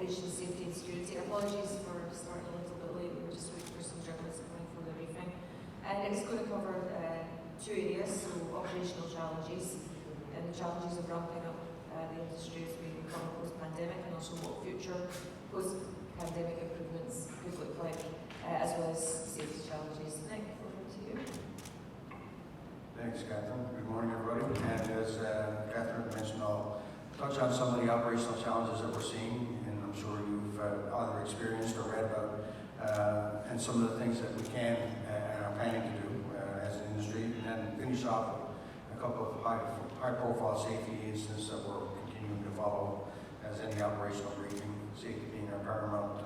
aviation safety and security. Apologies for starting a little bit late, we were just waiting for some journalists coming for the briefing. And it's going to cover two areas, so operational challenges and the challenges of ramping up the industry as we recover post-pandemic, and also what future post-pandemic improvements could look like, as well as safety challenges. Nick, over to you. Thanks, Catherine. Good morning, everybody. And as Catherine mentioned, I'll touch on some of the operational challenges that we're seeing, and I'm sure you've either experienced or read about, and some of the things that we can and are planning to do as an industry, and then finish off with a couple of high-profile safety incidents that we're continuing to follow as any operational briefing, safety being our paramount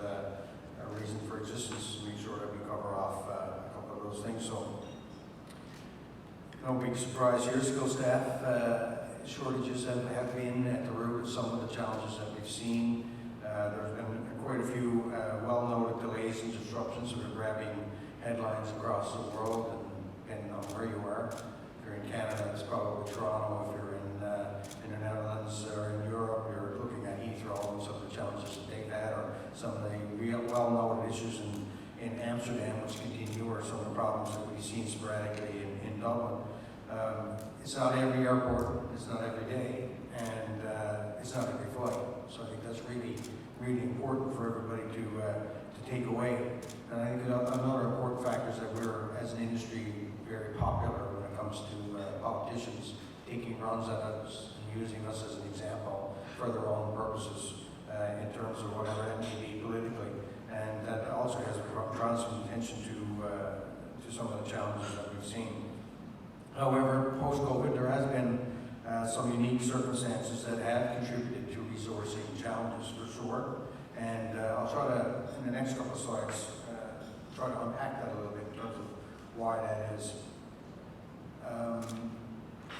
reason for existence, to make sure that we cover off a couple of those things. So, no big surprise here. Skilled staff shortages have been at the root of some of the challenges that we've seen. There's been quite a few well-noted delays and disruptions that are grabbing headlines across the world, and depending on where you are. If you're in Canada, it's probably Toronto. If you're in the Netherlands or in Europe, you're looking at Heathrow and some of the challenges that they've had, or some of the real well-noted issues in Amsterdam, which continue, or some of the problems that we've seen sporadically in Dublin. It's not every airport, it's not every day, and it's not every flight. So I think that's really, really important for everybody to take away. And I think another important factor is that we're, as an industry, very popular when it comes to politicians taking runs at us and using us as an example for their own purposes in terms of whatever that may be politically. And that also has drawn some attention to some of the challenges that we've seen. However, post-COVID, there has been some unique circumstances that have contributed to resourcing challenges for sure. And I'll try to, in the next couple of slides, try to unpack that a little bit in terms of why that is.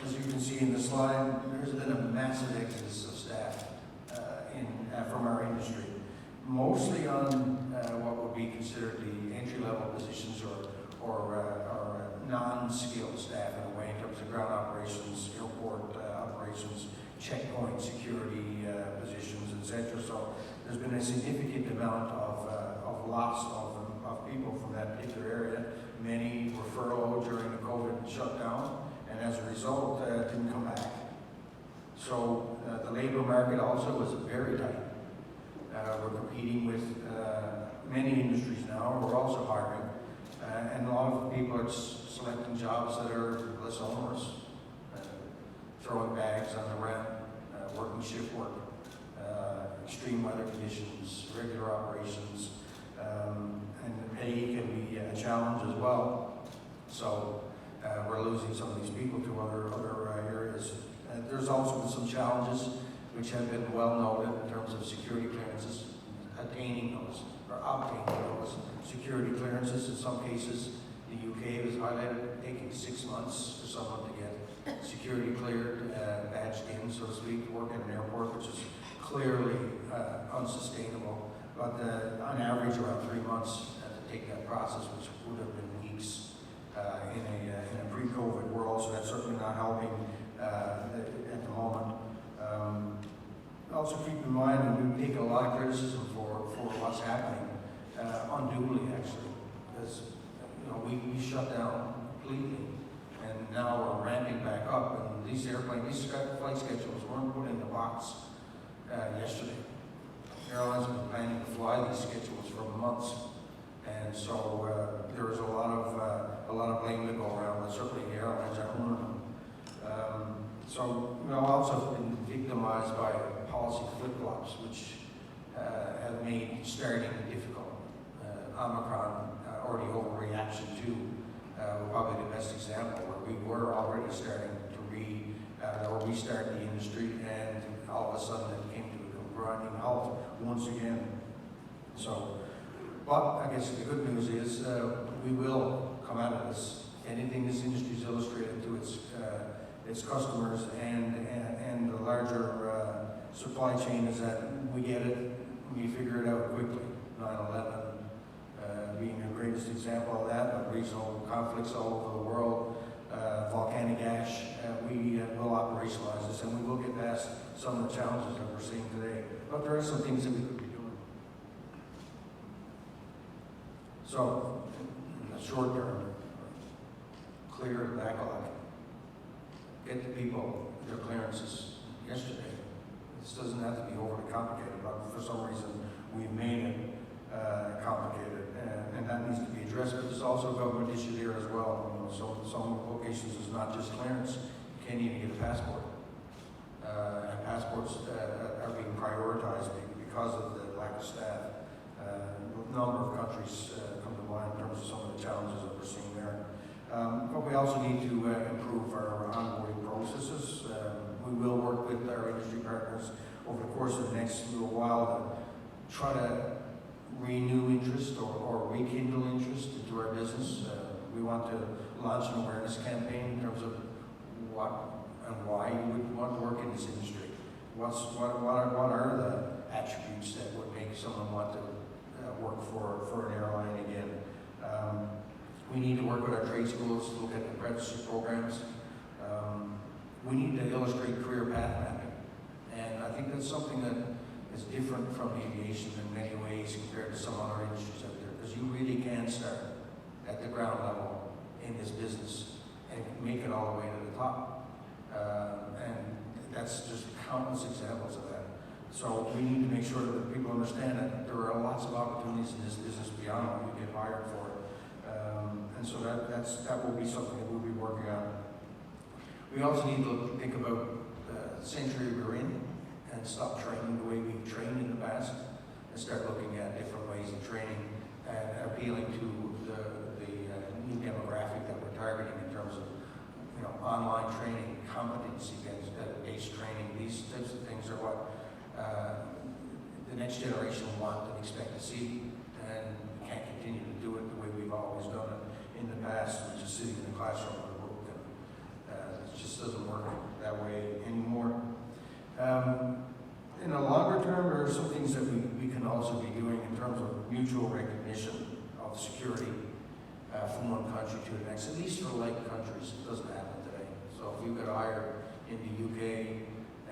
As you can see in the slide, there's been a massive exodus of staff from our industry, mostly on what would be considered the entry-level positions or non-skilled staff in a way, in terms of ground operations, airport operations, checkpoint security positions, etc. So there's been a significant amount of loss of people from that particular area. Many were furloughed during the COVID shutdown, and as a result, didn't come back. So the labor market also was very tight. We're competing with many industries now. We're also hiring. And a lot of people are selecting jobs that are less onerous, throwing bags on the ramp, working shift work, extreme weather conditions, regular operations, and the pay can be a challenge as well. So we're losing some of these people to other areas. There's also been some challenges which have been well noted in terms of security clearances, attaining those or obtaining those security clearances. In some cases, the UK was highlighted, taking 6 months for someone to get security cleared, badged in, so to speak, to work at an airport, which is clearly unsustainable. But on average, around 3 months to take that process, which would have been weeks in a pre-COVID world. So that's certainly not helping at the moment. Also keep in mind, and we take a lot of criticism for what's happening, unduly actually, because we shut down completely, and now we're ramping back up, and these flight schedules weren't put in the box yesterday. Airlines have been planning to fly these schedules for months, and so there is a lot of blame to go around, but certainly the airlines are owning them. So also been victimized by policy flip-flops, which have made starting difficult. Omicron, or the overreaction to, probably the best example, where we were already starting to restart the industry, and all of a sudden it came to a grinding halt once again. So, but I guess the good news is we will come out of this. Anything this industry is illustrated to its customers and the larger supply chain is that we get it, we figure it out quickly. 9/11 being the greatest example of that, but regional conflicts all over the world, volcanic ash, we will operationalize this, and we will get past some of the challenges that we're seeing today. But there are some things that we could be doing. So, in the short term, clear the backlog. Get the people their clearances yesterday. This doesn't have to be overly complicated, but for some reason we've made it complicated, and that needs to be addressed. But there's also a government issue there as well. You know, so some locations is not just clearance; you can't even get a passport. And passports are being prioritized because of the lack of staff. A number of countries come to mind in terms of some of the challenges that we're seeing there. But we also need to improve our onboarding processes. We will work with our industry partners over the course of the next little while to try to renew interest or rekindle interest into our business. We want to launch an awareness campaign in terms of what and why you would want to work in this industry. What are the attributes that would make someone want to work for an airline again? We need to work with our trade schools to look at apprenticeship programs. We need to illustrate career path mapping. And I think that's something that is different from aviation in many ways compared to some other industries out there, because you really can start at the ground level in this business and make it all the way to the top. And that's just countless examples of that. So we need to make sure that people understand that there are lots of opportunities in this business beyond what you get hired for. And so that will be something that we'll be working on. We also need to think about the century we're in and stop training the way we've trained in the past and start looking at different ways of training and appealing to the new demographic that we're targeting in terms of online training, competency-based training. These types of things are what the next generation will want and expect to see, and we can't continue to do it the way we've always done it in the past, which is sitting in the classroom with a book, and it just doesn't work that way anymore. In the longer term, there are some things that we can also be doing in terms of mutual recognition of security from one country to the next, at least for like countries. It doesn't happen today. So if you got hired in the UK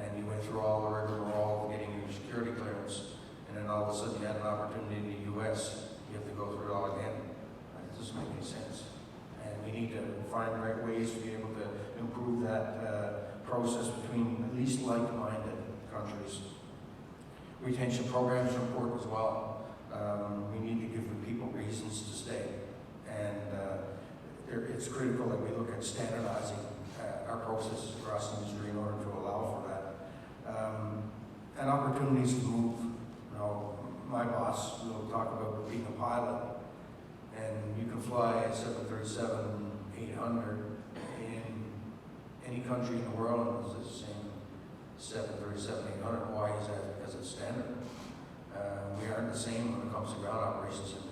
and you went through all the rigmarole of getting your security clearance, and then all of a sudden you had an opportunity in the US, you have to go through it all again. It doesn't make any sense. And we need to find the right ways to be able to improve that process between at least like-minded countries. Retention programs are important as well. We need to give the people reasons to stay. And it's critical that we look at standardizing our processes across the industry in order to allow for that. And opportunities to move. My boss will talk about being a pilot, and you can fly a 737-800 in any country in the world. It's the same 737-800. Why is that? Because it's standard. We aren't the same when it comes to ground operations, and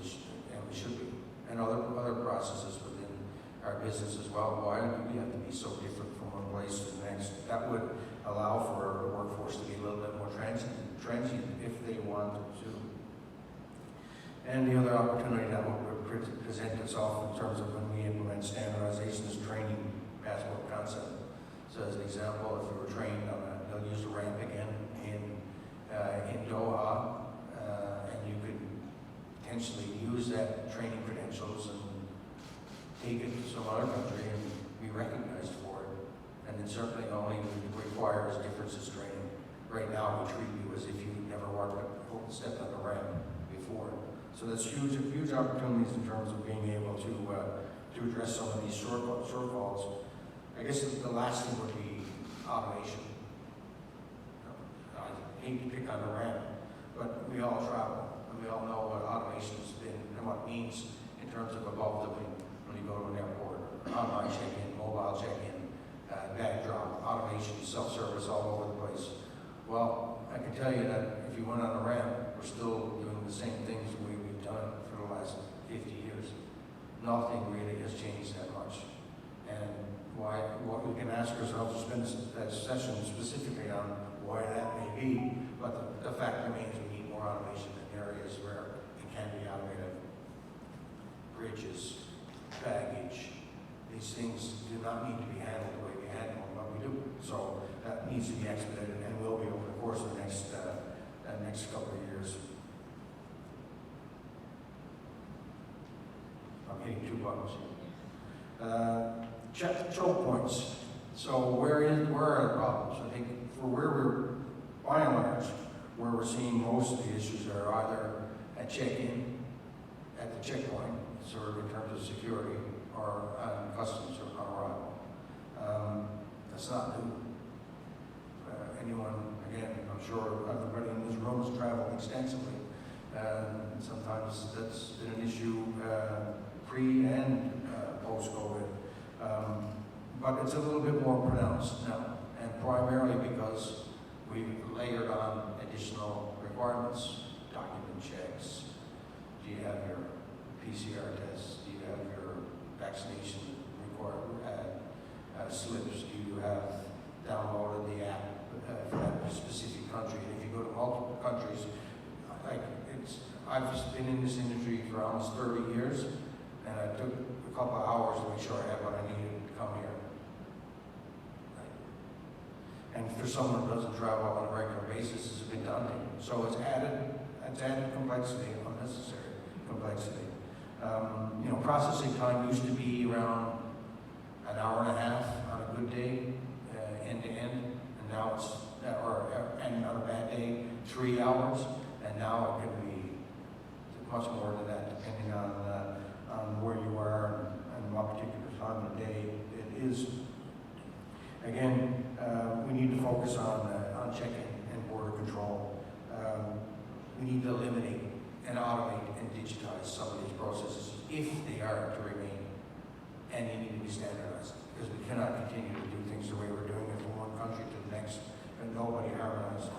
we should be. And other processes within our business as well. Why do we have to be so different from one place to the next? That would allow for the workforce to be a little bit more transient if they wanted to. And the other opportunity that would present itself in terms of when we implement standardization is training passport concept. So as an example, if we were trained on they'll use the ramp again in Doha, and you could potentially use that training credentials and take it to some other country and be recognized for it. And then certainly only requires differences training. Right now we treat you as if you never stepped on the ramp before. So that's huge opportunities in terms of being able to address some of these shortfalls. I guess the last thing would be automation. I hate to pick on the ramp, but we all travel, and we all know what automation has been and what it means in terms of above the wing when you go to an airport. Online check-in, mobile check-in, bag drop, automation, self-service all over the place. Well, I can tell you that if you went on a ramp, we're still doing the same things the way we've done for the last 50 years. Nothing really has changed that much. And what we can ask ourselves to spend that session specifically on why that may be, but the fact remains we need more automation in areas where it can be automated. Bridges, baggage, these things do not need to be handled the way we handle them, but we do. So that needs to be expedited and will be over the course of the next couple of years. hitting two buttons. Choke points. So where are the problems? I think for where we're, by and large, where we're seeing most of the issues are either at check-in, at the checkpoint, sort of in terms of security, or customs or on arrival. That's not new. Anyone, again, I'm sure everybody in this room has traveled extensively. Sometimes that's been an issue pre and post-COVID. But it's a little bit more pronounced now, and primarily because we've layered on additional requirements, document checks. Do you have your PCR tests? Do you have your vaccination slips? Do you have downloaded the app for that specific country? And if you go to multiple countries, I've been in this industry for almost 30 years, and I took a couple of hours to make sure I had what I needed to come here. And for someone who doesn't travel on a regular basis, it's a bit daunting. So it's added complexity, unnecessary complexity. Processing time used to be around an hour and a half on a good day, end to end, and now it's, and on a bad day, 3 hours, and now it can be much more than that, depending on where you are and what particular time of the day it is. Again, we need to focus on check-in and border control. We need to eliminate and automate and digitize some of these processes if they are to remain, and they need to be standardized, because we cannot continue to do things the way we're doing it from one country to the next, and nobody harmonized.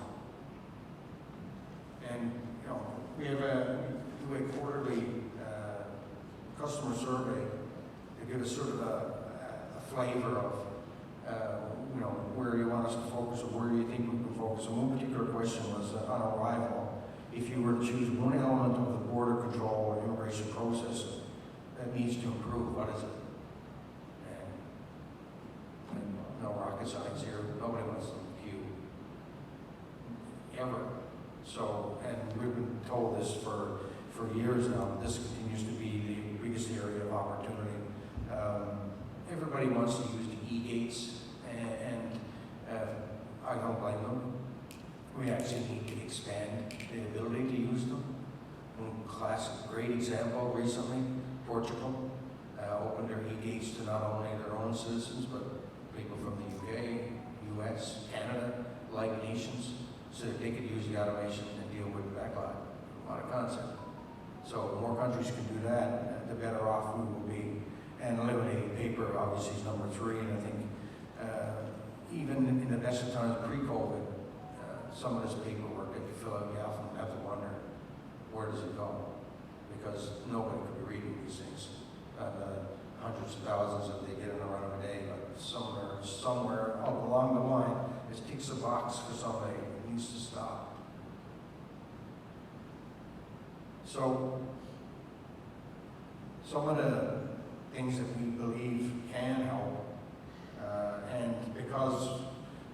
And we have do a quarterly customer survey to give us sort of a flavor of where you want us to focus or where you think we can focus. And one particular question was on arrival. If you were to choose one element of the border control or immigration process that needs to improve, what is it? And no rocket science here. Nobody wants to queue ever. So, and we've been told this for years now. This continues to be the biggest area of opportunity. Everybody wants to use the e-gates, and I don't blame them. We actually need to expand the ability to use them. Great example recently, Portugal opened their e-gates to not only their own citizens, but people from the UK, US, Canada, like nations, so that they could use the automation and deal with the backlog. What a concept. So the more countries can do that, the better off we will be. And eliminating paper, obviously, is number 3. And I think even in the best of times pre-COVID, some of this paperwork that you fill out, you often have to wonder, where does it go? Because nobody could be reading these things. Hundreds of thousands that they get in a run of a day, but somewhere up along the line, it ticks a box for somebody. It needs to stop. So, some of the things that we believe can help, and because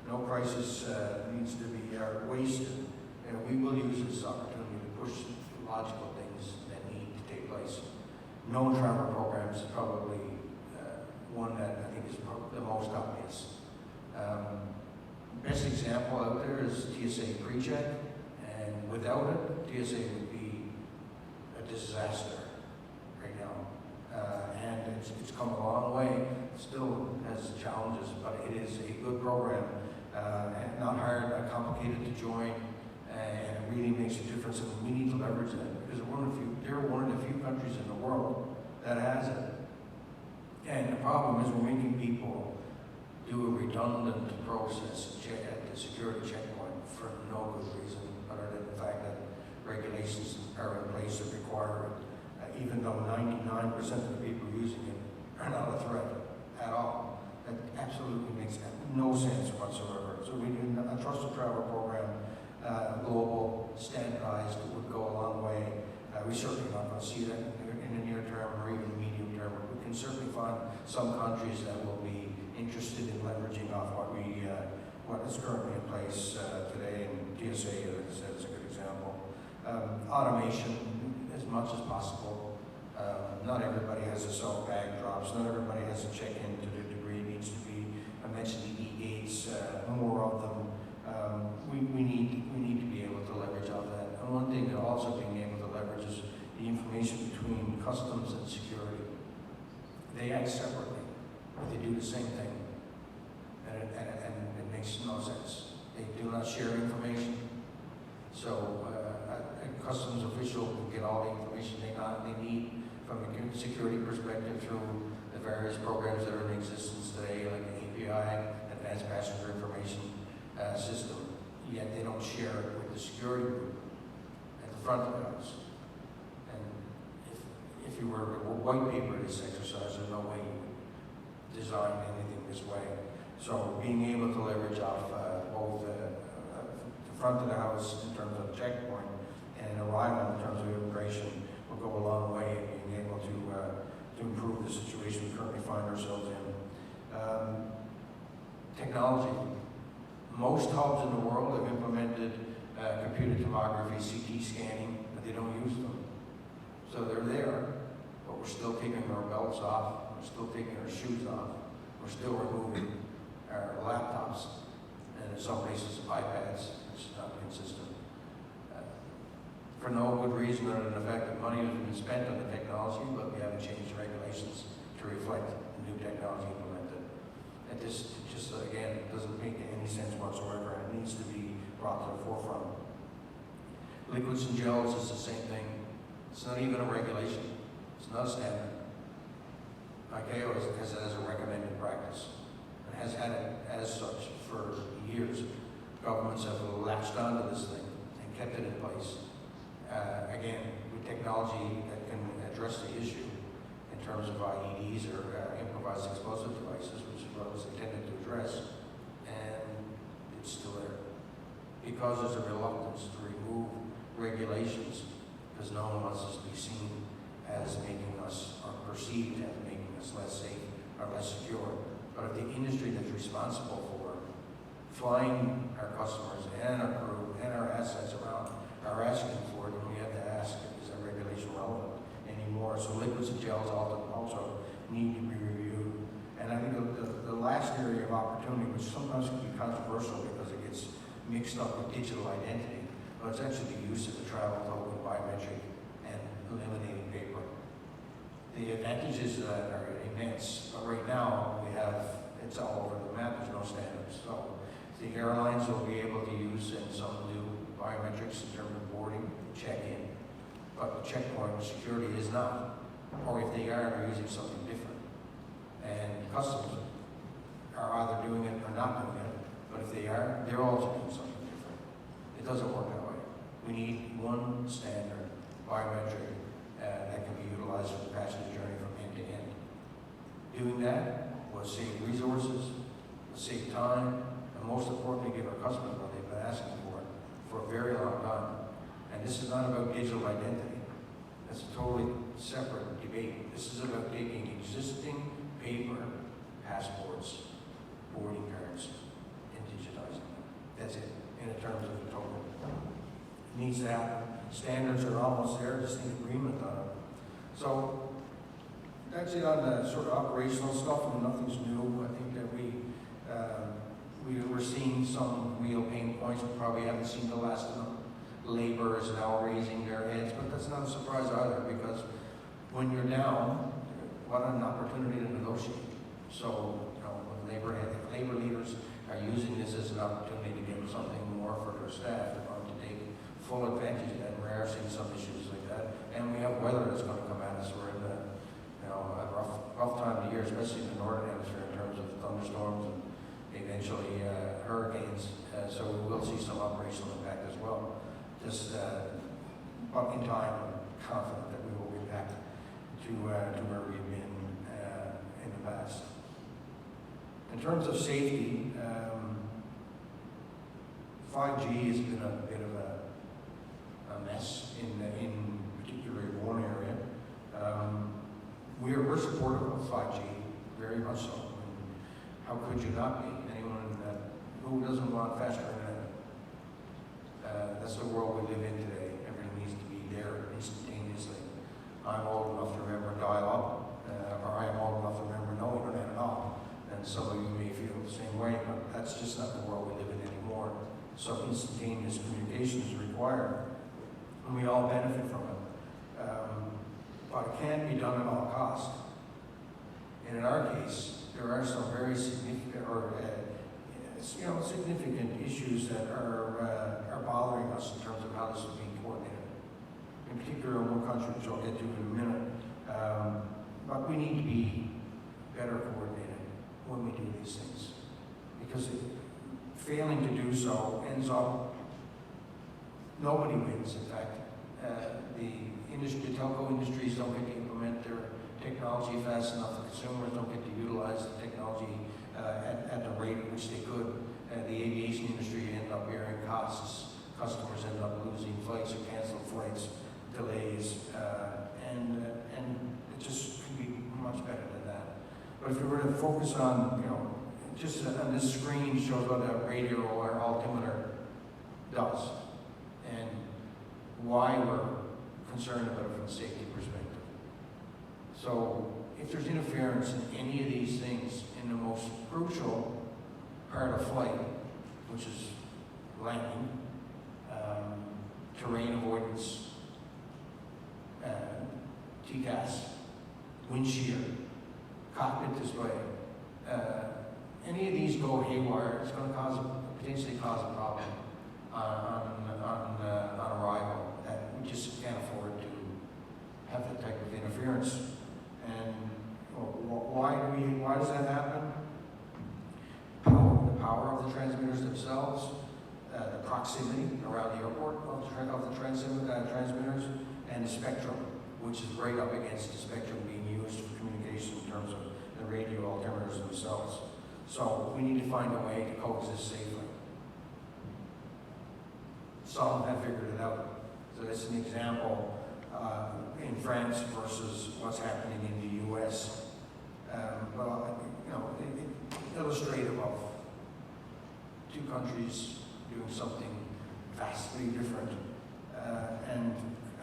no crisis needs to be wasted, we will use this opportunity to push logical things that need to take place. Known travel programs is probably one that I think is the most obvious. Best example out there is TSA PreCheck, and without it, TSA would be a disaster right now. And it's come a long way. It still has challenges, but it is a good program, and not hard, not complicated to join, and it really makes a difference. And we need to leverage that, because they're one of the few countries in the world that has it. And the problem is we're making people do a redundant process at the security checkpoint for no good reason, other than the fact that regulations are in place that require it, even though 99% of the people using it are not a threat at all. That absolutely makes no sense whatsoever. So we need a trusted travel program, global, standardized, would go a long way. We certainly not going to see that in the near term or even the medium term. We can certainly find some countries that will be interested in leveraging off what is currently in place today, and TSA, as I said, is a good example. Automation, as much as possible. Not everybody has a self bag drops, not everybody has a check-in to the degree it needs to be. I mentioned the e-gates, more of them. We need to be able to leverage on that. And one thing that also being able to leverage is the information between customs and security. They act separately, but they do the same thing. And it makes no sense. They do not share information. So a customs official can get all the information they need from a security perspective through the various programs that are in existence today, like the API, Advanced Passenger Information System. Yet they don't share it with the security group at the front of the house. And if you were to white paper this exercise, there's no way you would design anything this way. So being able to leverage off both the front of the house in terms of checkpoint and arrival in terms of immigration will go a long way in being able to improve the situation we currently find ourselves in. Technology. Most hubs in the world have implemented computed tomography, CT scanning, but they don't use them. So they're there, but we're still taking our belts off, we're still taking our shoes off, we're still removing our laptops, and in some places iPads. It's not consistent. For no good reason other than the fact that money has been spent on the technology, but we haven't changed the regulations to reflect the new technology implemented. And this just, again, doesn't make any sense whatsoever, and it needs to be brought to the forefront. Liquids and gels is the same thing. It's not even a regulation. It's not a standard. ICAO has it as a recommended practice, and has had it as such for years. Governments have latched onto this thing and kept it in place. Again, with technology that can address the issue in terms of IEDs or improvised explosive devices, which is what it was intended to address, and it's still there. Because there's a reluctance to remove regulations, because no one wants us to be seen as making us, or perceived as making us less safe or less secure. But if the industry that's responsible for flying our customers and our crew and our assets around are asking for it, then we have to ask, is that regulation relevant anymore? So liquids and gels also need to be reviewed. And I think the last area of opportunity, which sometimes can be controversial because it gets mixed up with digital identity, but it's actually the use of the travel token, biometric, and eliminating paper. The advantages of that are immense, but right now it's all over the map, there's no standards. So the airlines will be able to use and some new biometrics in terms of boarding, check-in, but the checkpoint security is not. Or if they are, they're using something different. And customs are either doing it or not doing it, but if they are, they're also doing something different. It doesn't work that way. We need one standard biometric that can be utilized for the passenger journey from end to end. Doing that will save resources, will save time, and most importantly, give our customers what they've been asking for a very long time. And this is not about digital identity. That's a totally separate debate. This is about taking existing paper passports, boarding cards, and digitizing them. That's it, in terms of the total. It needs to happen. Standards are almost there, just need agreement on it. So that's it on the sort of operational stuff, and nothing's new. I think that we're seeing some real pain points. We probably haven't seen the last of them. Labor is now raising their heads, but that's not a surprise either, because when you're down, what an opportunity to negotiate. So, when labor leaders are using this as an opportunity to give something more for their staff, they're going to take full advantage of that. We are seeing some issues like that, and we have weather that's going to come at us. We're in a rough time of the year, especially in the northern hemisphere in terms of thunderstorms and eventually hurricanes. So we will see some operational impact as well. But in time, I'm confident that we will get back to where we've been in the past. In terms of safety, 5G has been a bit of a mess in particularly one area. We're supportive of 5G, very much so. I mean, how could you not be? Anyone who doesn't want faster internet? That's the world we live in today. Everything needs to be there instantaneously. I'm old enough to remember dial-up, or I am old enough to remember no internet at all. And some of you may feel the same way, but that's just not the world we live in anymore. So instantaneous communication is required, and we all benefit from it. But it can't be done at all cost. And in our case, there are some very significant, significant issues that are bothering us in terms of how this is being coordinated. In particular, in one country, which I'll get to in a minute. But we need to be better coordinated when we do these things, because failing to do so ends up, nobody wins, in fact. The telco industries don't get to implement their technology fast enough. The consumers don't get to utilize the technology at the rate at which they could. The aviation industry end up bearing costs. Customers end up losing flights or canceled flights, delays, and it just could be much better than that. But if we were to focus on, just on this screen shows what a radio or altimeter does, and why we're concerned about it from a safety perspective. So if there's interference in any of these things in the most crucial part of flight, which is landing, terrain avoidance, TCAS, wind shear, cockpit display, any of these go haywire, it's going to potentially cause a problem on arrival that we just can't afford to have that type of interference. And why does that happen? The power of the transmitters themselves, the proximity around the airport of the transmitters, and the spectrum, which is right up against the spectrum being used for communication in terms of the radio altimeters themselves. So we need to find a way to coexist safely. Some have figured it out. So this is an example in France versus what's happening in the U.S. Illustrative of two countries doing something vastly different, and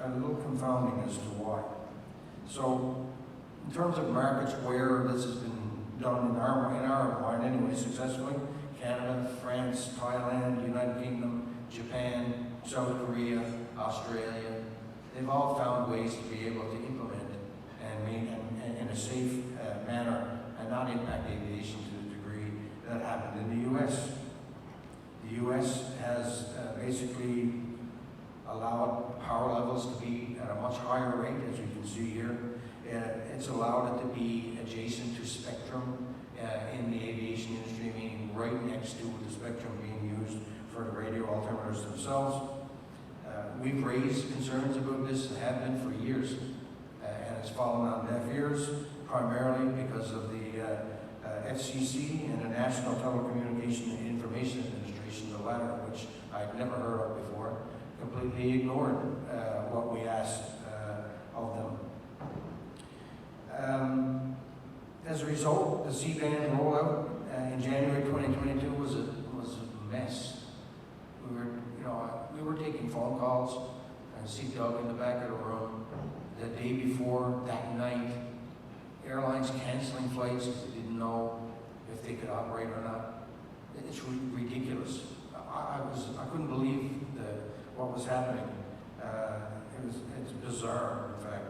a little confounding as to why. So, in terms of markets where this has been done in our mind anyway, successfully, Canada, France, Thailand, United Kingdom, Japan, South Korea, Australia, they've all found ways to be able to implement and in a safe manner and not impact aviation to the degree that happened in the U.S. The U.S. has basically allowed power levels to be at a much higher rate, as you can see here. It's allowed it to be adjacent to spectrum in the aviation industry, meaning right next to the spectrum being used for the radio altimeters themselves. We've raised concerns about this and have been for years, and it's fallen on deaf ears, primarily because of the FCC and the National Telecommunication and Information Administration, the latter, which I'd never heard of before, completely ignored what we asked of them. As a result, the C-band rollout in January 2022 was a mess. We were taking phone calls and Seat Dog in the back of the room the day before, that night. Airlines canceling flights because they didn't know if they could operate or not. It's ridiculous. I couldn't believe what was happening. It's bizarre, in fact.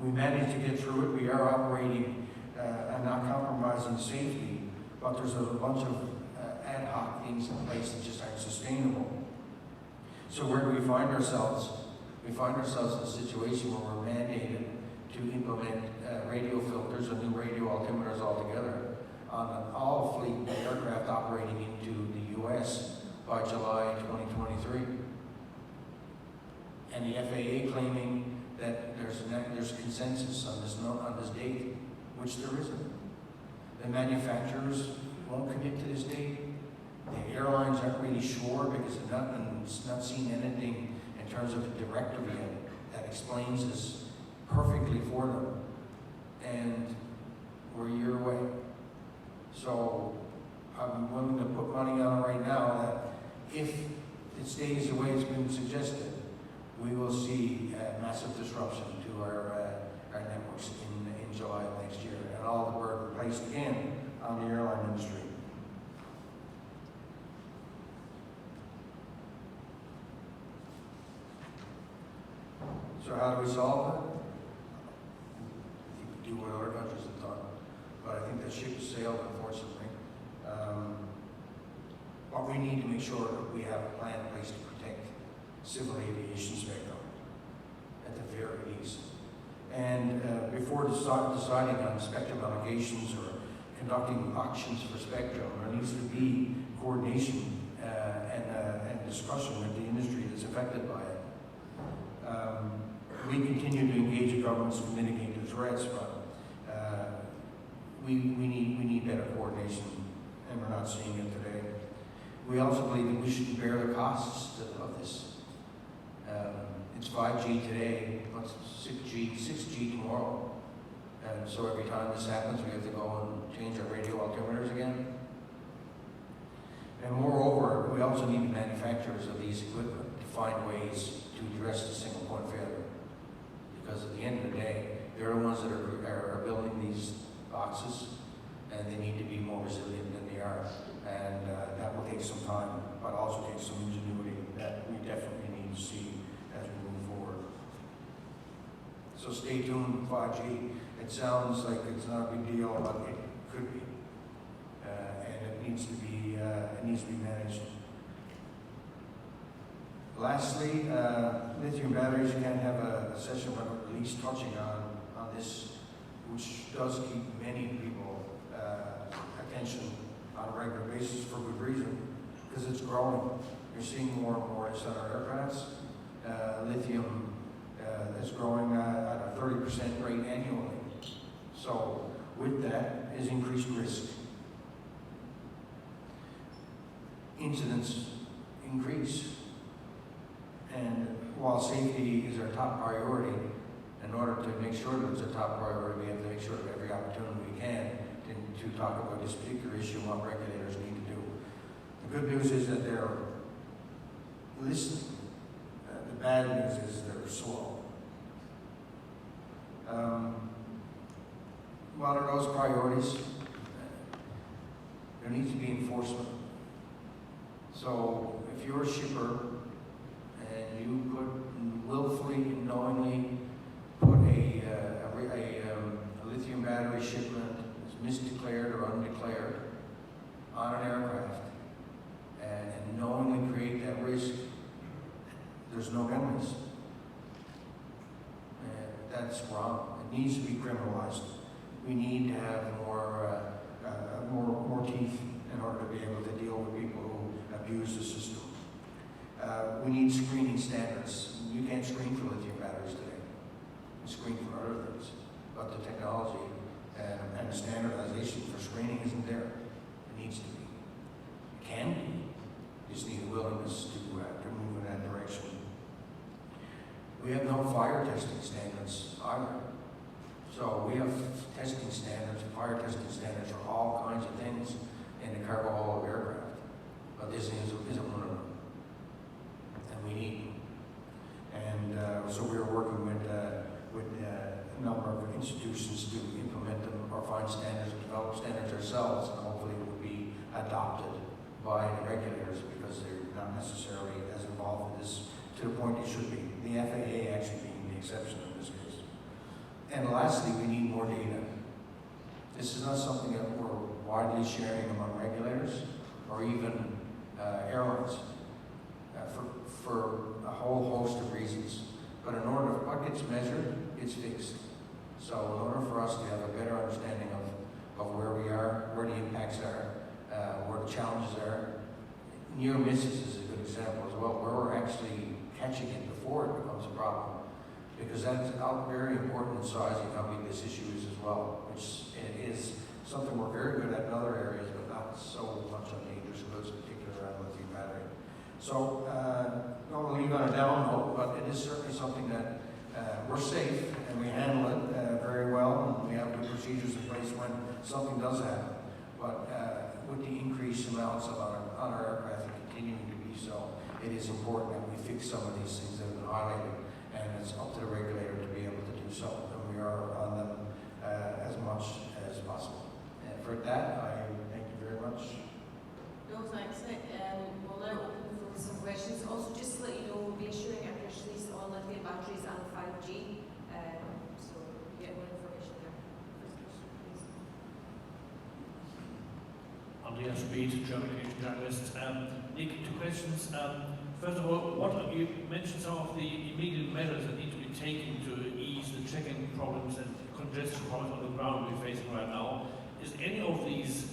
We managed to get through it. We are operating and not compromising safety, but there's a bunch of ad hoc things in place that just aren't sustainable. So where do we find ourselves? We find ourselves in a situation where we're mandated to implement radio filters and new radio altimeters altogether on all fleet aircraft operating into the U.S. by July 2023. And the FAA claiming that there's consensus on this date, which there isn't. The manufacturers won't commit to this date. The airlines aren't really sure because they've not seen anything in terms of a directive yet that explains this perfectly for them. And we're a year away. So I'm willing to put money on it right now that if it stays the way it's been suggested, we will see massive disruption to to our networks in July of next year, and all the burden placed again on the airline industry. So how do we solve it? We do what other countries have done, but I think the ship has sailed, unfortunately. But we need to make sure that we have a plan in place to protect civil aviation spectrum, at the very least. And before deciding on spectrum allocations or conducting auctions for spectrum, there needs to be coordination and discussion with the industry that's affected by it. We continue to engage with governments to mitigate the threats, but we need better coordination, and we're not seeing it today. We also believe that we should bear the costs of this. It's 5G today, but 6G tomorrow. And so every time this happens, we have to go and change our radio altimeters again. And moreover, we also need the manufacturers of these equipment to find ways to address the single point failure. Because at the end of the day, they're the ones that are building these boxes, and they need to be more resilient than they are. And that will take some time, but also take some ingenuity that we definitely need to see as we move forward. So stay tuned, 5G. It sounds like it's not a big deal, but it could be. And it needs to be managed. Lastly, lithium batteries. You can't have a session without at least touching on this, which does keep many people attention on a regular basis for good reason, because it's growing. You're seeing more and more on our aircrafts. Lithium is growing at a 30% rate annually. So with that is increased risk. Incidents increase. And while safety is our top priority, in order to make sure that it's a top priority, we have to make sure that every opportunity we can to talk about this particular issue and what regulators need to do. The good news is that they're listening. The bad news is they're slow. What are those priorities? There needs to be enforcement. So if you're a shipper and you could willfully and knowingly put a lithium battery shipment that's misdeclared or undeclared on an aircraft and knowingly create that risk, there's no penalties. That's wrong. It needs to be criminalized. We need to have more teeth in order to be able to deal with people who abuse the system. We need screening standards. You can't screen for lithium batteries today. You screen for other things. But the technology and the standardization for screening isn't there. It needs to be. It can be. You just need a willingness to move in that direction. We have no fire testing standards either. So we have testing standards, fire testing standards for all kinds of things in the cargo hold of aircraft. But this isn't one of them. And we need them. And so we're working with a number of institutions to implement them or find standards, develop standards ourselves, and hopefully it will be adopted by the regulators because they're not necessarily as involved in this to the point they should be. The FAA actually being the exception in this case. And lastly, we need more data. This is not something that we're widely sharing among regulators or even airlines for a whole host of reasons. But in order, what gets measured, it's fixed. So in order for us to have a better understanding of where we are, where the impacts are, where the challenges are, near misses is a good example as well, where we're actually catching it before it becomes a problem. Because that's very important in sizing how big this issue is as well, which is something we're very good at in other areas, but not so much on dangerous goods, particularly around lithium battery. So, don't want to leave on a down note, but it is certainly something that we're safe and we handle it very well, and we have good procedures in place when something does happen. But with the increased amounts of on our aircraft and continuing to be so, it is important that we fix some of these things that have been highlighted, and it's up to the regulator to be able to do so, and we are on them as much as possible. And for that, I thank you very much. No, thanks, Nick. We'll now open for some questions. Also, just to let you know, we'll be issuing a press release on lithium batteries and 5G. So you get more information there. First question, please. Andreas Reed, German journalist. Nick, two questions. First of all, you mentioned some of the immediate measures that need to be taken to ease the check-in problems and congestion problems on the ground we're facing right now. Is any of these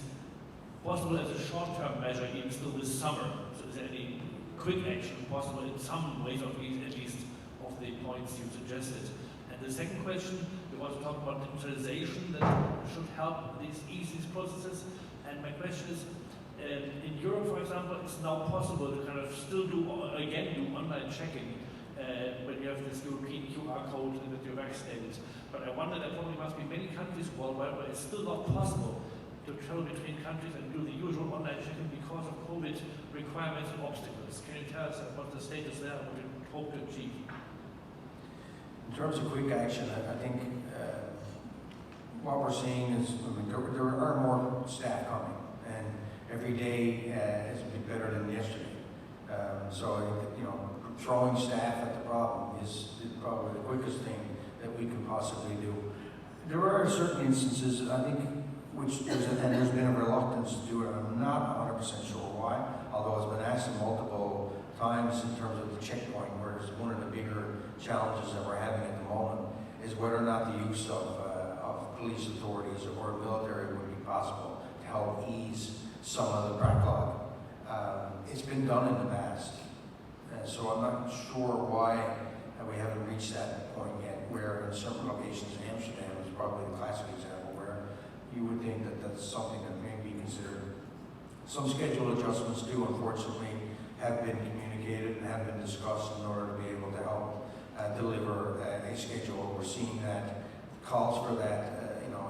possible as a short-term measure even still this summer? So is there any quick action possible in some ways, at least of the points you suggested? And the second question, we want to talk about digitalization that should help ease these processes. And my question is, in Europe, for example, it's now possible to kind of still do online checking when you have this European QR code that you're vaccinated. But I wonder, there probably must be many countries worldwide where it's still not possible to travel between countries and do the usual online checking because of COVID requirements and obstacles. Can you tell us about the status there and what you hope to achieve? In terms of quick action, I think what we're seeing is there are more staff coming, and every day has been better than yesterday. So, throwing staff at the problem is probably the quickest thing that we can possibly do. There are certain instances, I think, there's been a reluctance to do it. I'm not 100% sure why, although it's been asked multiple times in terms of the checkpoint, whereas one of the bigger challenges that we're having at the moment is whether or not the use of police authorities or military would be possible to help ease some of the backlog. It's been done in the past, so I'm not sure why we haven't reached that point yet, where in certain locations in Amsterdam is probably the classic example where you would think that that's something that may be considered. Some schedule adjustments do, unfortunately, have been communicated and have been discussed in order to be able to help deliver a schedule. We're seeing that calls for that,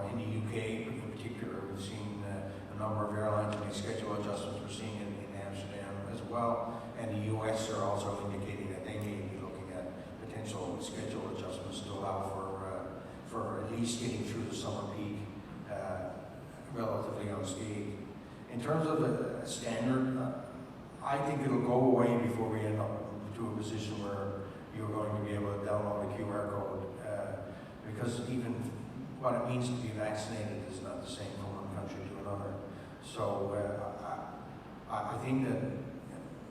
in the UK in particular. We've seen a number of airlines make schedule adjustments. We're seeing it in Amsterdam as well, and the US are also indicating that they may be looking at potential schedule adjustments to allow for at least getting through the summer peak relatively unscathed. In terms of a standard, I think it'll go away before we end up to a position where you're going to be able to download a QR code, because even what it means to be vaccinated is not the same from one country to another. So I think that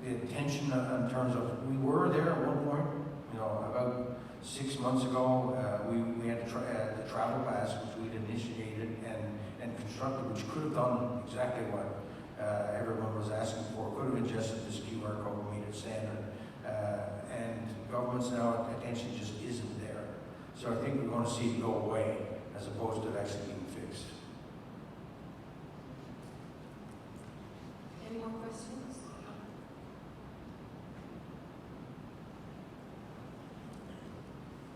the attention in terms of, we were there at one point, about 6 months ago, we had the travel pass, which we'd initiated and constructed, which could have done exactly what everyone was asking for, could have ingested this QR code, made it standard. And governments now, attention just isn't there. So I think we're going to see it go away as opposed to it actually being fixed. Any more questions?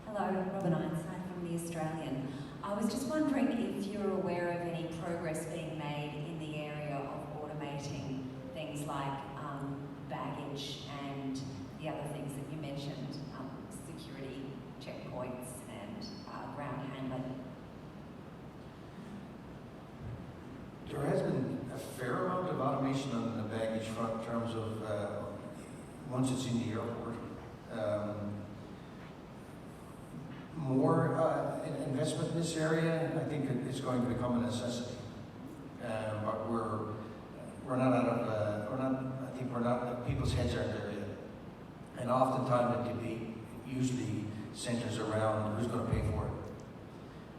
Hello, Robin Ironside from The Australian. I was just wondering if you're aware of any progress being made in the area of automating things like baggage and the other things that you mentioned, security checkpoints and ground handling. There has been a fair amount of automation on the baggage front in terms of once it's in the airport. More investment in this area, I think it's going to become a necessity. But we're not out of, people's heads aren't there yet. And oftentimes the debate usually centers around who's going to pay for it.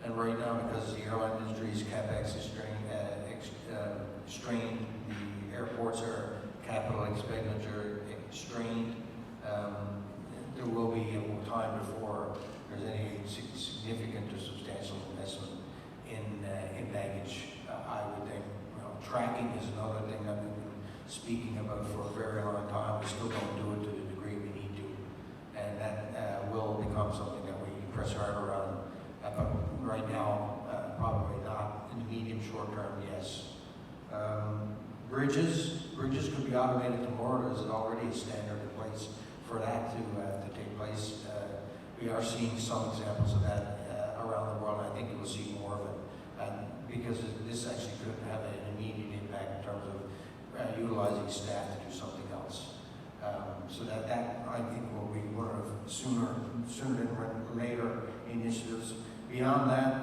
And right now, because the airline industry's capex is strained, the airports are capital expenditure strained, there will be a time before there's any significant or substantial investment in baggage. I would think, tracking is another thing that we've been speaking about for a very long time. We still don't do it to the degree we need to, and that will become something that we press harder on. But right now, probably not. In the medium, short term, yes. Bridges could be automated tomorrow. There's already a standard in place for that to take place. We are seeing some examples of that around the world. I think you'll see more of it, because this actually could have an immediate impact in terms of utilizing staff to do something else. So that I think will be one of sooner than later initiatives. Beyond that,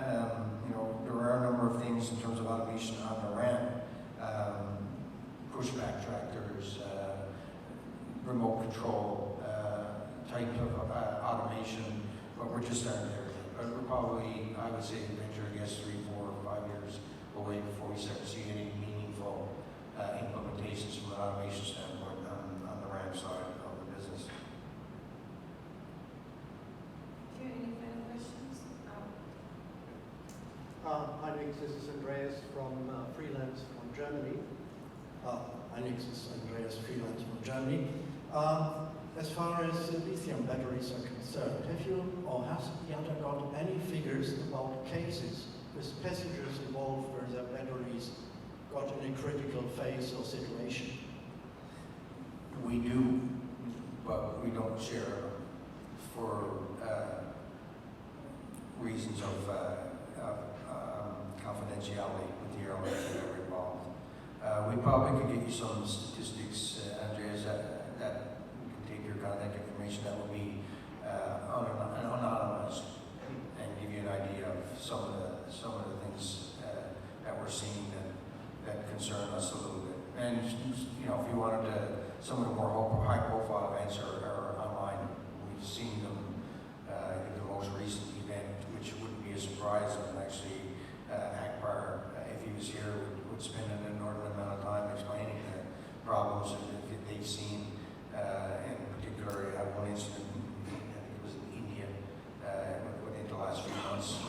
there are a number of things in terms of automation on the ramp, pushback tractors, remote control, type of automation, but we're just starting there. But we're probably, I would say, venture, I guess, 3, 4, 5 years away before we start to see any meaningful implementations from an automation standpoint on the ramp side of the business. Do you have any final questions? Hi, Nick. This is Andreas from Freelance from Germany. As far as lithium batteries are concerned, have you or has IATA got any figures about cases with passengers involved where their batteries got in a critical phase or situation? We do, but we don't share them for reasons of confidentiality with the airlines that are involved. We probably could get you some statistics, Andreas, that we can take your contact information that will be anonymized and give you an idea of some of the things that we're seeing that concern us a little bit. And if you wanted some of the more high-profile events are online. We've seen them in the most recent event, which wouldn't be a surprise. And actually, Akbar, if he was here, would spend an inordinate amount of time explaining the problems that they've seen. In particular, I had one incident, I think it was in India, within the last few months,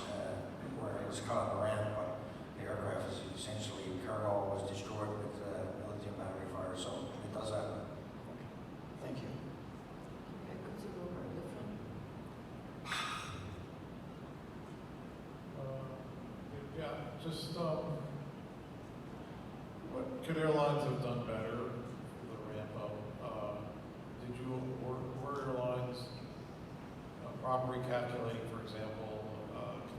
where it was caught on the ramp, but the aircraft was essentially, cargo was destroyed with lithium battery fire, so it does happen. Thank you. Okay, good to go over the front. What could airlines have done better for the ramp up? Were airlines properly calculating, for example,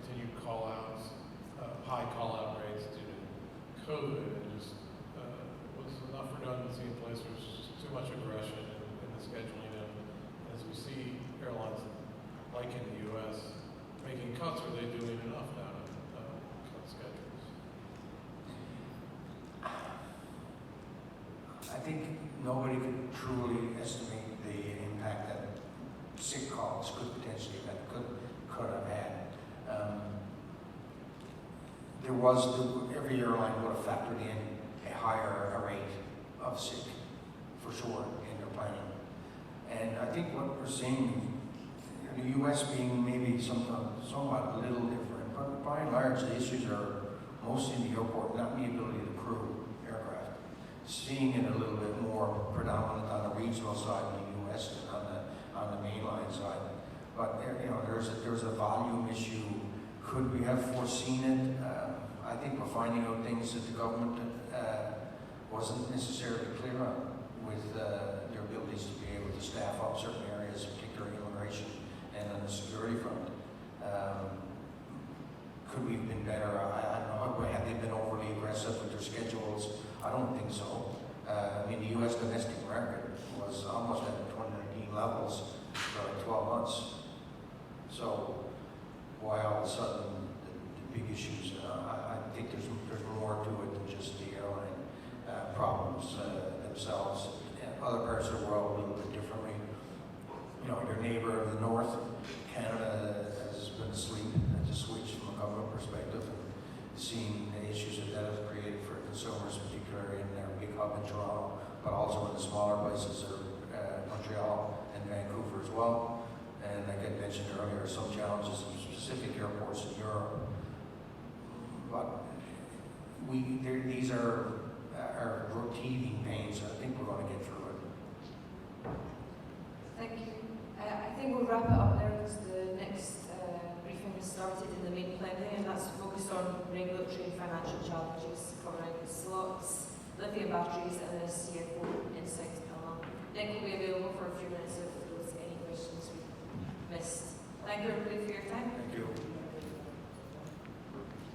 continued call-outs, high call-out rates due to COVID, and just was enough redundancy in place? There was just too much aggression in the scheduling, and as we see airlines, like in the U.S., making cuts, are they doing enough now to cut schedules? I think nobody could truly estimate the impact that sick calls could potentially have had. Every airline would have factored in a higher rate of sick, for sure, in their planning. And I think what we're seeing, the U.S. being maybe somewhat a little different, but by and large, the issues are mostly in the airport, not in the ability to crew aircraft. Seeing it a little bit more predominant on the regional side in the U.S. than on the mainline side. But there's a volume issue. Could we have foreseen it? I think we're finding out things that the government wasn't necessarily clear on with their abilities to be able to staff up certain areas, particularly immigration and on the security front. Could we have been better? I don't know. Have they been overly aggressive with their schedules? I don't think so. The U.S. domestic market was almost at the 2019 levels for like 12 months. So why all of a sudden the big issues? I think there's more to it than just the airline problems themselves. Other parts of the world a little bit differently. Your neighbor of the north, Canada, has been asleep at the switch from a government perspective, and seeing the issues that has created for consumers, particularly in their big hub in Toronto, but also in the smaller places of Montreal and Vancouver as well. And like I mentioned earlier, some challenges in specific airports in Europe. But these are teething pains. I think we're going to get through it. Thank you. I think we'll wrap it up there because the next briefing has started in the main plenary, and that's focused on regulatory and financial challenges covering slots, lithium batteries, and the CFO insights panel. Nick will be available for a few minutes if there's any questions we missed. Thank you everybody for your time. Thank you.